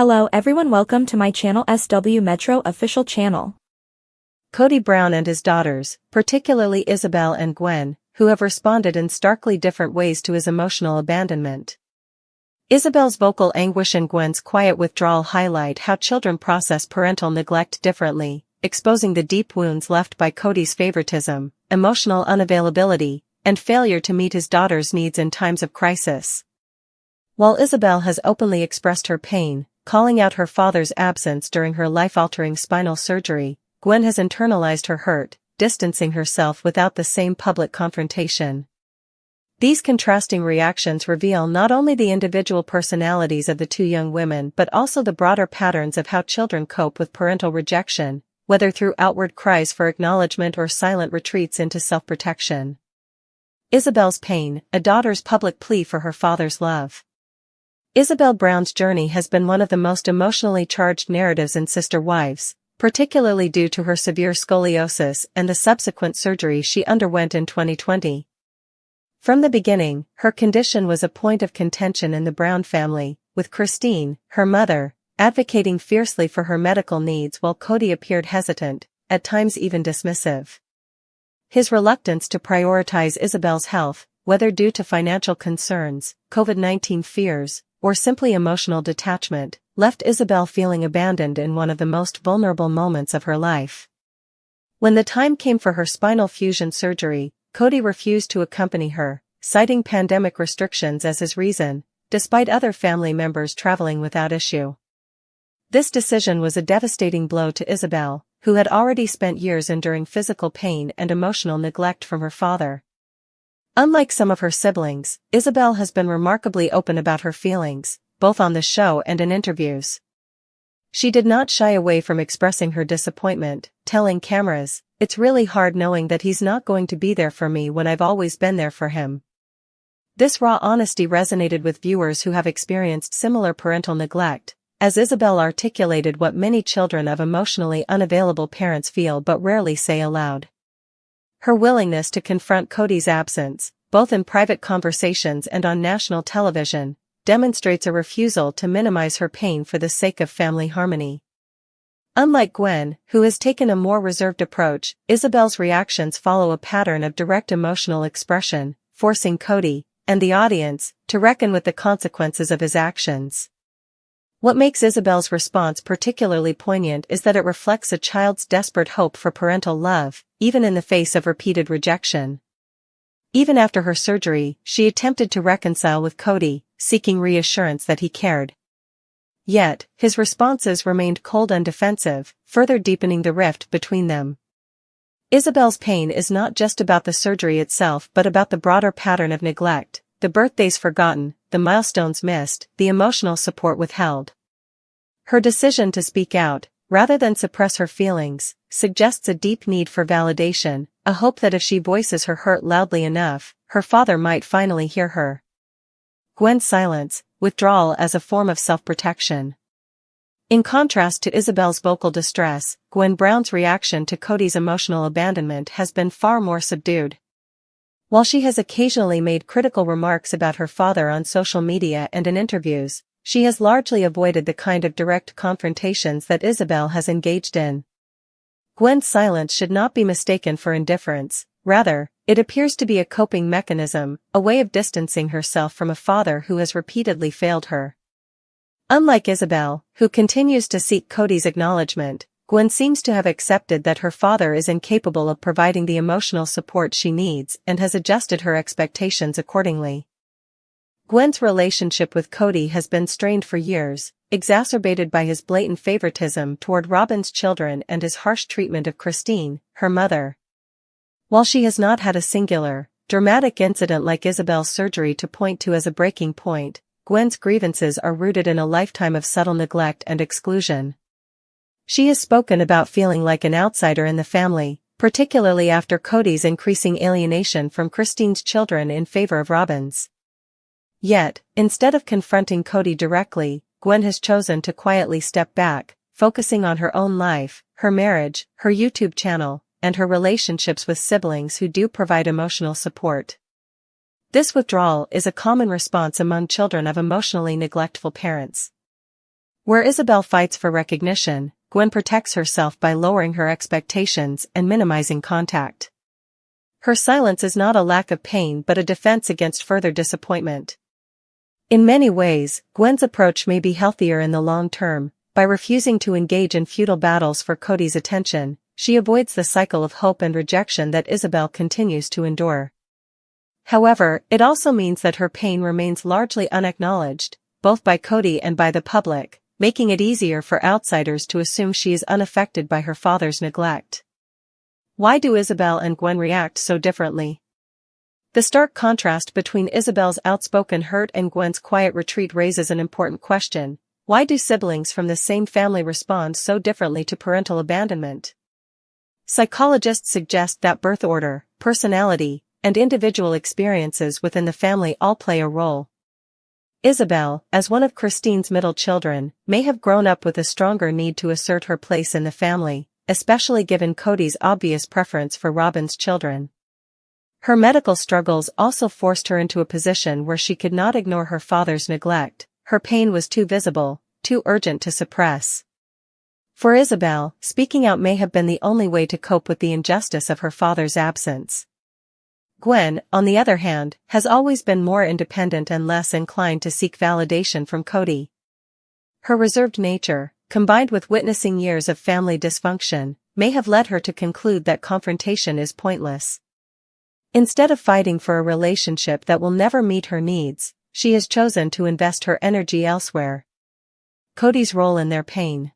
Hello everyone, welcome to my channel SW Metro official channel. Kody Brown and his daughters, particularly Ysabel and Gwen, who have responded in starkly different ways to his emotional abandonment. Ysabel's vocal anguish and Gwen's quiet withdrawal highlight how children process parental neglect differently, exposing the deep wounds left by Kody's favoritism, emotional unavailability, and failure to meet his daughter's needs in times of crisis. While Ysabel has openly expressed her pain, calling out her father's absence during her life-altering spinal surgery, Gwen has internalized her hurt, distancing herself without the same public confrontation. These contrasting reactions reveal not only the individual personalities of the two young women but also the broader patterns of how children cope with parental rejection, whether through outward cries for acknowledgement or silent retreats into self-protection. Ysabel's pain, a daughter's public plea for her father's love. Ysabel Brown's journey has been one of the most emotionally charged narratives in Sister Wives, particularly due to her severe scoliosis and the subsequent surgery she underwent in 2020. From the beginning, her condition was a point of contention in the Brown family, with Christine, her mother, advocating fiercely for her medical needs while Kody appeared hesitant, at times even dismissive. His reluctance to prioritize Ysabel's health, whether due to financial concerns, COVID-19 fears, or simply emotional detachment, left Ysabel feeling abandoned in one of the most vulnerable moments of her life. When the time came for her spinal fusion surgery, Kody refused to accompany her, citing pandemic restrictions as his reason, despite other family members traveling without issue. This decision was a devastating blow to Ysabel, who had already spent years enduring physical pain and emotional neglect from her father. Unlike some of her siblings, Ysabel has been remarkably open about her feelings, both on the show and in interviews. She did not shy away from expressing her disappointment, telling cameras, "It's really hard knowing that he's not going to be there for me when I've always been there for him." This raw honesty resonated with viewers who have experienced similar parental neglect, as Ysabel articulated what many children of emotionally unavailable parents feel but rarely say aloud. Her willingness to confront Kody's absence, both in private conversations and on national television, demonstrates a refusal to minimize her pain for the sake of family harmony. Unlike Gwen, who has taken a more reserved approach, Ysabel's reactions follow a pattern of direct emotional expression, forcing Kody, and the audience, to reckon with the consequences of his actions. What makes Ysabel's response particularly poignant is that it reflects a child's desperate hope for parental love, even in the face of repeated rejection. Even after her surgery, she attempted to reconcile with Kody, seeking reassurance that he cared. Yet, his responses remained cold and defensive, further deepening the rift between them. Ysabel's pain is not just about the surgery itself but about the broader pattern of neglect, the birthdays forgotten, the milestones missed, the emotional support withheld. Her decision to speak out, rather than suppress her feelings, suggests a deep need for validation, a hope that if she voices her hurt loudly enough, her father might finally hear her. Gwen's silence, withdrawal as a form of self-protection. In contrast to Ysabel's vocal distress, Gwen Brown's reaction to Kody's emotional abandonment has been far more subdued. While she has occasionally made critical remarks about her father on social media and in interviews, she has largely avoided the kind of direct confrontations that Ysabel has engaged in. Gwen's silence should not be mistaken for indifference, rather, it appears to be a coping mechanism, a way of distancing herself from a father who has repeatedly failed her. Unlike Ysabel, who continues to seek Kody's acknowledgement, Gwen seems to have accepted that her father is incapable of providing the emotional support she needs and has adjusted her expectations accordingly. Gwen's relationship with Kody has been strained for years, exacerbated by his blatant favoritism toward Robyn's children and his harsh treatment of Christine, her mother. While she has not had a singular, dramatic incident like Ysabel's surgery to point to as a breaking point, Gwen's grievances are rooted in a lifetime of subtle neglect and exclusion. She has spoken about feeling like an outsider in the family, particularly after Kody's increasing alienation from Christine's children in favor of Robyn's. Yet, instead of confronting Kody directly, Gwen has chosen to quietly step back, focusing on her own life, her marriage, her YouTube channel, and her relationships with siblings who do provide emotional support. This withdrawal is a common response among children of emotionally neglectful parents. Where Ysabel fights for recognition, Gwen protects herself by lowering her expectations and minimizing contact. Her silence is not a lack of pain but a defense against further disappointment. In many ways, Gwen's approach may be healthier in the long term. By refusing to engage in futile battles for Kody's attention, she avoids the cycle of hope and rejection that Ysabel continues to endure. However, it also means that her pain remains largely unacknowledged, both by Kody and by the public, making it easier for outsiders to assume she is unaffected by her father's neglect. Why do Ysabel and Gwen react so differently? The stark contrast between Ysabel's outspoken hurt and Gwen's quiet retreat raises an important question. Why do siblings from the same family respond so differently to parental abandonment? Psychologists suggest that birth order, personality, and individual experiences within the family all play a role. Ysabel, as one of Christine's middle children, may have grown up with a stronger need to assert her place in the family, especially given Kody's obvious preference for Robin's children. Her medical struggles also forced her into a position where she could not ignore her father's neglect. Her pain was too visible, too urgent to suppress. For Ysabel, speaking out may have been the only way to cope with the injustice of her father's absence. Gwen, on the other hand, has always been more independent and less inclined to seek validation from Kody. Her reserved nature, combined with witnessing years of family dysfunction, may have led her to conclude that confrontation is pointless. Instead of fighting for a relationship that will never meet her needs, she has chosen to invest her energy elsewhere. Kody's role in their pain.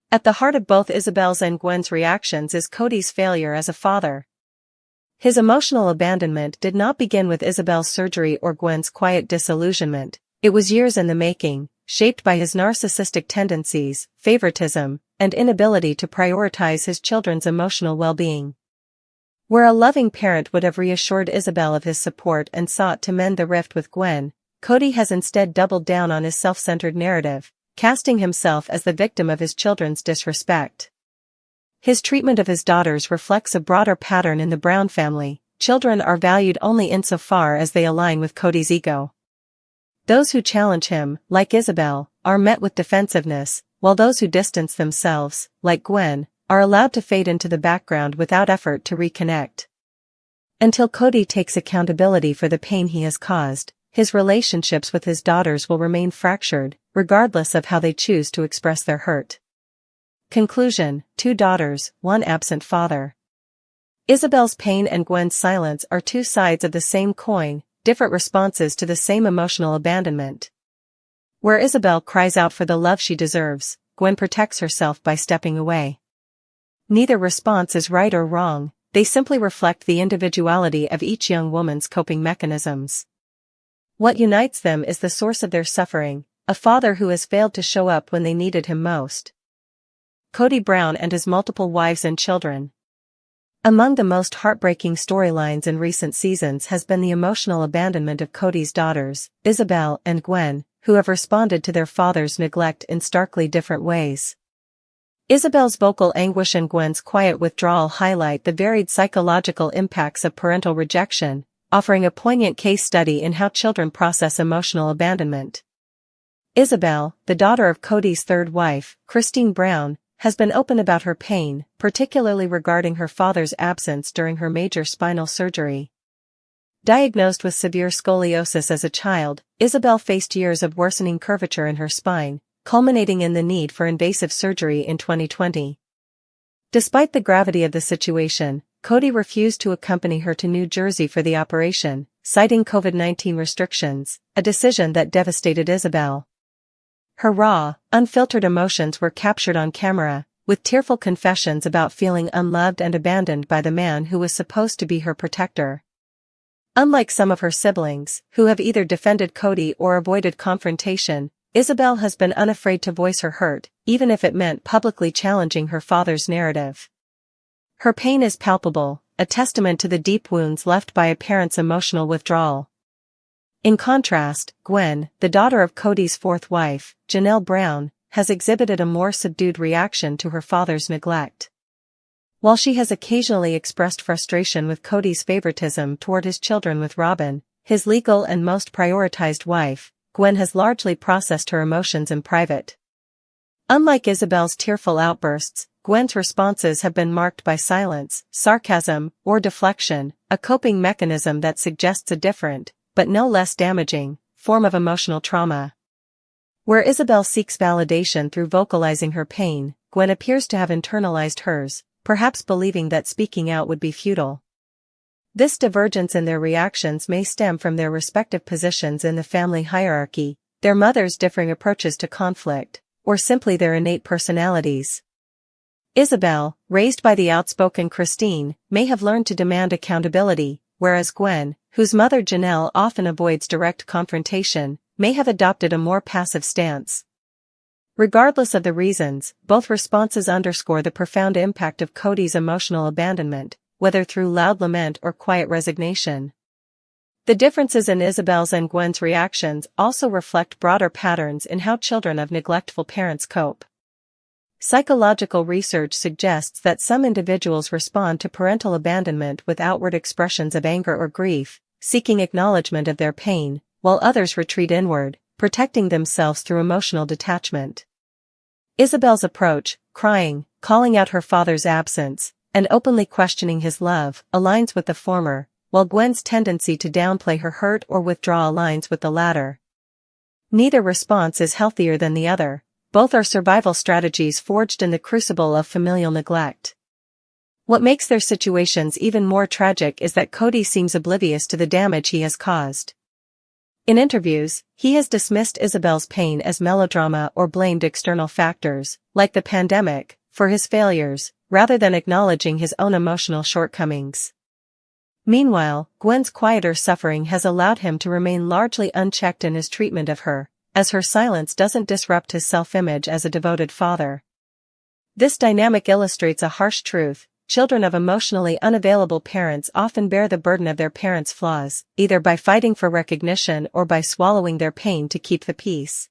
At the heart of both Ysabel's and Gwen's reactions is Kody's failure as a father. His emotional abandonment did not begin with Ysabel's surgery or Gwen's quiet disillusionment. It was years in the making, shaped by his narcissistic tendencies, favoritism, and inability to prioritize his children's emotional well-being. Where a loving parent would have reassured Ysabel of his support and sought to mend the rift with Gwen, Kody has instead doubled down on his self-centered narrative, casting himself as the victim of his children's disrespect. His treatment of his daughters reflects a broader pattern in the Brown family. Children are valued only insofar as they align with Kody's ego. Those who challenge him, like Ysabel, are met with defensiveness, while those who distance themselves, like Gwen, are allowed to fade into the background without effort to reconnect. Until Kody takes accountability for the pain he has caused, his relationships with his daughters will remain fractured, regardless of how they choose to express their hurt. Conclusion: 2 daughters, 1 absent father. Ysabel's pain and Gwen's silence are 2 sides of the same coin, different responses to the same emotional abandonment. Where Ysabel cries out for the love she deserves, Gwen protects herself by stepping away. Neither response is right or wrong, they simply reflect the individuality of each young woman's coping mechanisms. What unites them is the source of their suffering, a father who has failed to show up when they needed him most. Kody Brown and his multiple wives and children. Among the most heartbreaking storylines in recent seasons has been the emotional abandonment of Kody's daughters, Ysabel and Gwen, who have responded to their father's neglect in starkly different ways. Ysabel's vocal anguish and Gwen's quiet withdrawal highlight the varied psychological impacts of parental rejection, offering a poignant case study in how children process emotional abandonment. Ysabel, the daughter of Kody's third wife, Christine Brown, has been open about her pain, particularly regarding her father's absence during her major spinal surgery. Diagnosed with severe scoliosis as a child, Ysabel faced years of worsening curvature in her spine, culminating in the need for invasive surgery in 2020. Despite the gravity of the situation, Kody refused to accompany her to New Jersey for the operation, citing COVID-19 restrictions, a decision that devastated Ysabel. Her raw, unfiltered emotions were captured on camera, with tearful confessions about feeling unloved and abandoned by the man who was supposed to be her protector. Unlike some of her siblings, who have either defended Kody or avoided confrontation, Ysabel has been unafraid to voice her hurt, even if it meant publicly challenging her father's narrative. Her pain is palpable, a testament to the deep wounds left by a parent's emotional withdrawal. In contrast, Gwen, the daughter of Kody's fourth wife, Janelle Brown, has exhibited a more subdued reaction to her father's neglect. While she has occasionally expressed frustration with Kody's favoritism toward his children with Robin, his legal and most prioritized wife, Gwen has largely processed her emotions in private. Unlike Ysabel's tearful outbursts, Gwen's responses have been marked by silence, sarcasm, or deflection, a coping mechanism that suggests a different, but no less damaging, form of emotional trauma. Where Ysabel seeks validation through vocalizing her pain, Gwen appears to have internalized hers, perhaps believing that speaking out would be futile. This divergence in their reactions may stem from their respective positions in the family hierarchy, their mothers' differing approaches to conflict, or simply their innate personalities. Ysabel, raised by the outspoken Christine, may have learned to demand accountability, whereas Gwen, whose mother Janelle often avoids direct confrontation, may have adopted a more passive stance. Regardless of the reasons, both responses underscore the profound impact of Kody's emotional abandonment, whether through loud lament or quiet resignation. The differences in Ysabel's and Gwen's reactions also reflect broader patterns in how children of neglectful parents cope. Psychological research suggests that some individuals respond to parental abandonment with outward expressions of anger or grief, seeking acknowledgement of their pain, while others retreat inward, protecting themselves through emotional detachment. Ysabel's approach, crying, calling out her father's absence, and openly questioning his love, aligns with the former, while Gwen's tendency to downplay her hurt or withdraw aligns with the latter. Neither response is healthier than the other, both are survival strategies forged in the crucible of familial neglect. What makes their situations even more tragic is that Kody seems oblivious to the damage he has caused. In interviews, he has dismissed Ysabel's pain as melodrama or blamed external factors, like the pandemic, for his failures, rather than acknowledging his own emotional shortcomings. Meanwhile, Gwen's quieter suffering has allowed him to remain largely unchecked in his treatment of her, as her silence doesn't disrupt his self-image as a devoted father. This dynamic illustrates a harsh truth: children of emotionally unavailable parents often bear the burden of their parents' flaws, either by fighting for recognition or by swallowing their pain to keep the peace.